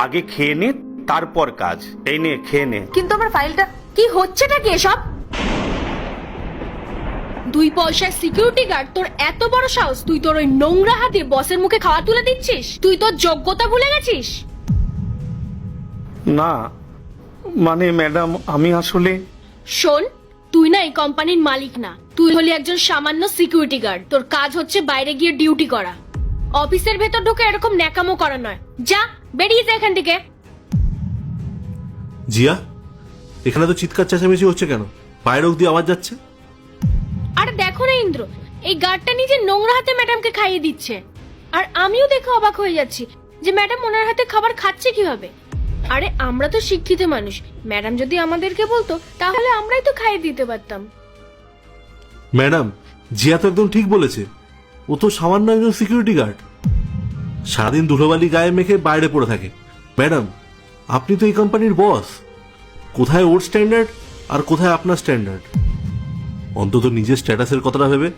আগে খেয়ে নে, তারপর কাজ। এই নে, খেয়ে নে। কিন্তু আমার ফাইলটা কি হচ্ছেটা কি এসব? দুই পয়সার সিকিউরিটি গার্ড, তোর এত বড় সাহস, তুই তোর ওই নোংরা হাতে বসের মুখে খাওয়া তুলে দিচ্ছিস? তুই তোর যোগ্যতা ভুলে গেছিস? না মানে ম্যাডাম, আমি আসলে... শোন, তুই না এই কোম্পানির মালিক না, তুই হলি একজন সামান্য সিকিউরিটি গার্ড। তোর কাজ হচ্ছে বাইরে গিয়ে ডিউটি করা, অফিসের ভেতর ঢুকে এরকম ন্যাকামো করা নয়। যা, বেরিয়ে যা এখান থেকে। জিয়া, এখানে তো চিৎকার চেঁচামেচি হচ্ছে কেন? বাইরে অব্দি আওয়াজ যাচ্ছে। আরে দেখো না ইন্দ্র, এই গার্ডটা নিজের নোংরা হাতে ম্যাডামকে খাইয়ে দিচ্ছে। আর আমিও দেখে অবাক হয়ে যাচ্ছি যে ম্যাডাম ওনার হাতে খাবার খাচ্ছে কিভাবে। আরে আমরা তো শিক্ষিত মানুষ, ম্যাডাম যদি আমাদেরকে বলতো তাহলে আমরাই তো খাইয়ে দিতে পারতাম। ম্যাডাম, জিয়া তো একদম ঠিক বলেছে। ও তো সামান্য একজন সিকিউরিটি গার্ড, সারাদিন ধুলোবালি গায়ে মেখে বাইরে পড়ে থাকে। ম্যাডাম, আপনি তো এই কোম্পানির বস। কোথায় ওর স্ট্যান্ডার্ড আর কোথায় আপনার স্ট্যান্ডার্ড? অন্তত নিজের স্ট্যাটাসের কথাটা ভেবে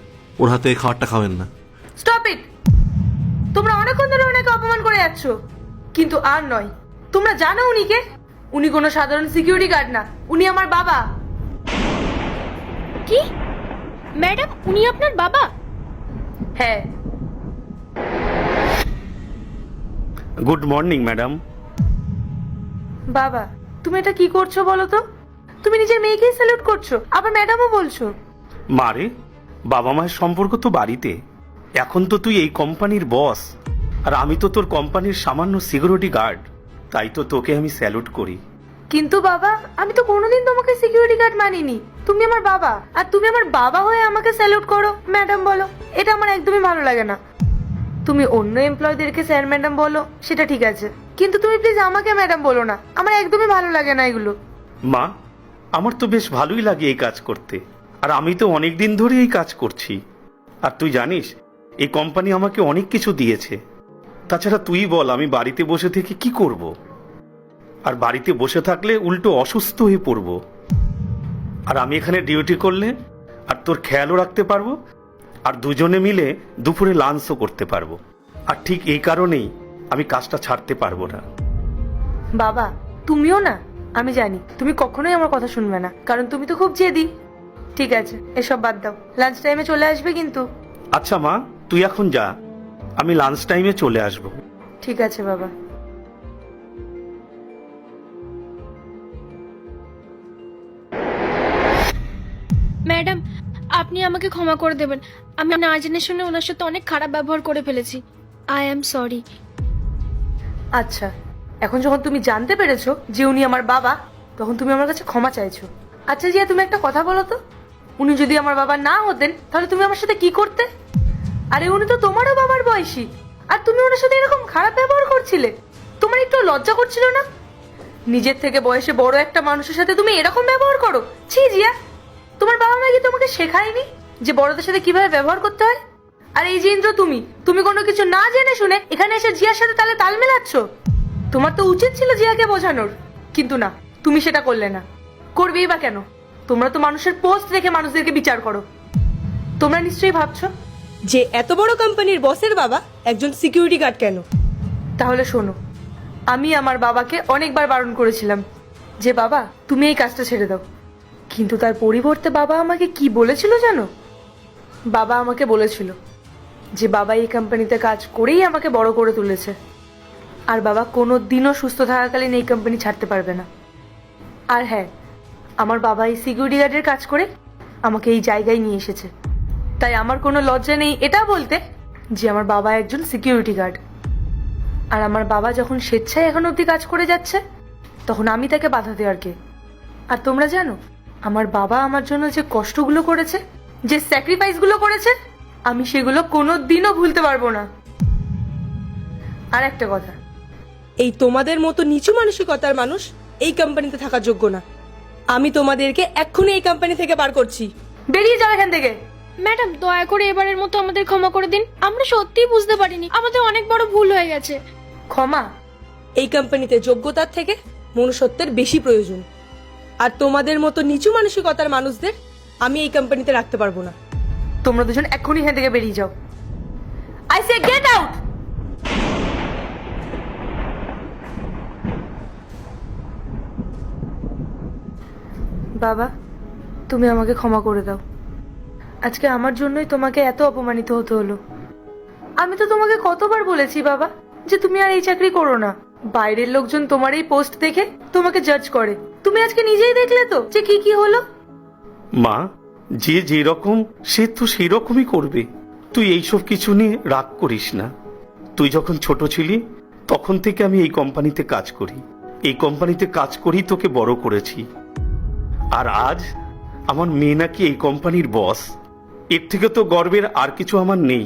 ওর হাতে খাবারটা খাবেন না। Stop it! তোমরা অনেকক্ষণ ধরে ওনাকে অপমান করে যাচ্ছ, কিন্তু আর নয়। তোমরা জানো উনি কে? উনি কোনো সাধারণ সিকিউরিটি গার্ড না, উনি আমার বাবা। কি? ম্যাডাম, উনি আপনার বাবা? হ্যাঁ। Good morning madam. বাবা, তুমি এটা কি করছো বলো তো? তুমি নিজের মেয়েকেই স্যালুট করছো, আবার ম্যাডামও বলছো। মারে, বাবা মায়ের সম্পর্ক তো বাড়িতে। এখন তো তুই এই কোম্পানির বস, আর আমি তো তোর কোম্পানির সামান্য সিকিউরিটি গার্ড। তাই তো তোকে আমি স্যালুট করি। কিন্তু বাবা, আমি তো কোনোদিন তোমাকে সিকিউরিটি গার্ড মানিনি। তুমি আমার বাবা, আর তুমি আমার বাবা হয়ে আমাকে স্যালুট করো, ম্যাডাম বলো। এটা আমার একদমই ভালো লাগে না। তুমি অন্য এমপ্লয়ীদেরকে স্যার ম্যাডাম বলো, সেটা ঠিক আছে, কিন্তু তুমি প্লিজ আমাকে ম্যাডাম বলো না। আমার একদমই ভালো লাগে না এগুলো। মা, আমার তো বেশ ভালোই লাগে এই কাজ করতে, আর আমি তো অনেক দিন ধরে এই কাজ করছি। আর তুই জানিস, এই কোম্পানি আমাকে অনেক কিছু দিয়েছে। তাছাড়া তুই বল, আমি বাড়িতে বসে থেকে কি করব? আর বাড়িতে বসে থাকলে উল্টো অসুস্থ হয়ে পড়ব। আর আমি এখানে ডিউটি করলে আর তোর খেয়ালও রাখতে পারবো, আর দুজনে মিলে দুপুরে লাঞ্চও করতে পারবো। আর ঠিক এই কারণেই আমি কাজটা ছাড়তে পারবো না। বাবা, তুমিও না, আমি জানি তুমি কখনোই আমার কথা শুনবে না, কারণ তুমি তো খুব জেদি। ঠিক আছে, এসব বাদ দাও, লাঞ্চ টাইমে চলে আসবে কিন্তু। আচ্ছা মা, তুই এখন যা, আমি লাঞ্চ টাইমে চলে আসবো। ঠিক আছে বাবা। ম্যাডাম, আপনি আমাকে ক্ষমা করে দেবেন। আমি না জেনে শুনে ওনার সাথে অনেক খারাপ ব্যবহার করে ফেলেছি। I am sorry. আচ্ছা, এখন যখন তুমি জানতে পেরেছো যে উনি আমার বাবা, তখন তুমি আমার কাছে ক্ষমা চাইছো। আচ্ছা জিয়া, তুমি একটা কথা বলো তো, উনি যদি আমার বাবা না হতেন তাহলে তুমি আমার সাথে কি করতে? আরে উনি তো তোমারও বাবার বয়সী, আর তুমি ওনার সাথে এরকম খারাপ ব্যবহার করছিলে। তোমার একটু লজ্জা করছিল না? নিজের থেকে বয়সে বড় একটা মানুষের সাথে তুমি এরকম ব্যবহার করো? ছি জিয়া, তোমার বাবা মা কি তোমাকে শেখায়নি যে বড়দের সাথে কিভাবে ব্যবহার করতে হয়? আর এই যে ইন্দ্র, তুমি কোনো কিছু না জেনে শুনে এখানে এসে জিয়ার সাথে তাল মেলাচ্ছ। তোমার তো উচিত ছিল জিয়াকে বোঝানোর, কিন্তু না, তুমি সেটা করলে না। করবেই বা কেন? তোমরা তো মানুষের পোস্ট দেখে মানুষদেরকে বিচার করো। তোমরা নিশ্চয়ই ভাবছো যে এত বড় কোম্পানির বসের বাবা একজন সিকিউরিটি গার্ড কেন? তাহলে শোনো, আমি আমার বাবাকে অনেকবার বারণ করেছিলাম যে বাবা তুমি এই কাজটা ছেড়ে দাও, কিন্তু তার পরিবর্তে বাবা আমাকে কি বলেছিল জানো? বাবা আমাকে বলেছিল যে বাবা এই কোম্পানিতে কাজ করেই আমাকে বড় করে তুলেছে, আর বাবা কোনো দিনও সুস্থ থাকাকালীন এই কোম্পানি ছাড়তে পারবে না। আর হ্যাঁ, আমার বাবা এই সিকিউরিটি গার্ডের কাজ করে আমাকে এই জায়গায় নিয়ে এসেছে। তাই আমার কোনো লজ্জা নেই এটা বলতে যে আমার বাবা একজন সিকিউরিটি গার্ড। আর আমার বাবা যখন স্বেচ্ছায় এখন অব্দি কাজ করে যাচ্ছে, তখন আমি তাকে বাধা দেওয়ার কে? আর তোমরা জানো, আমার বাবা আমার জন্য যে কষ্টগুলো করেছে, যে স্যাক্রিফাইসগুলো করেছে, আমি সেগুলো কোনো দিনও ভুলতে পারবো না। আর একটা কথা, এই তোমাদের মতো নিচু মানসিকতার মানুষ এই কোম্পানিতে থাকার যোগ্য না। আমি তোমাদেরকে এক্ষুনি এই কোম্পানি থেকে বার করছি। বেরিয়ে যাও এখান থেকে। ম্যাডাম, দয়া করে এবারের মতো আমাদের ক্ষমা করে দিন। আমরা সত্যিই বুঝতে পারিনি, আমাদের অনেক বড় ভুল হয়ে গেছে। ক্ষমা? এই কোম্পানিতে যোগ্যতার থেকে মনুষ্যত্বের বেশি প্রয়োজন, আর তোমাদের মতো নিচু মানসিকতার মানুষদের আমি এই কোম্পানিতে রাখতে পারবো না। তোমরা দুজন এক্ষুনি এখান থেকে বেরিয়ে যাও। I say get out. বাবা, তুমি আমাকে ক্ষমা করে দাও। আজকে আমার জন্যই তোমাকে এত অপমানিত হতে হলো। আমি তো তোমাকে কতবার বলেছি বাবা যে তুমি আর এই চাকরি করো না। বাইরের লোকজন তোমার এই পোস্ট দেখে তোমাকে জাজ করে। তুমি আজকে নিজেই দেখলে তো যে কি কি হলো। মা, যে যেরকম সে তো সেই রকমই করবে। তুই এইসব কিছু নিয়ে রাগ করিস না। তুই যখন ছোট ছিলি তখন থেকে আমি এই কোম্পানিতে কাজ করি। এই কোম্পানিতে কাজ করেই তোকে বড় করেছি। আর আজ আমার মেয়ে নাকি এই কোম্পানির বস। এর থেকে তো গর্বের আর কিছু আমার নেই।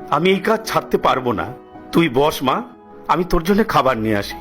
আমি এই কাজ ছাড়তে পারবো না। তুই বস মা, আমি তোর জন্য খাবার নিয়ে আসি।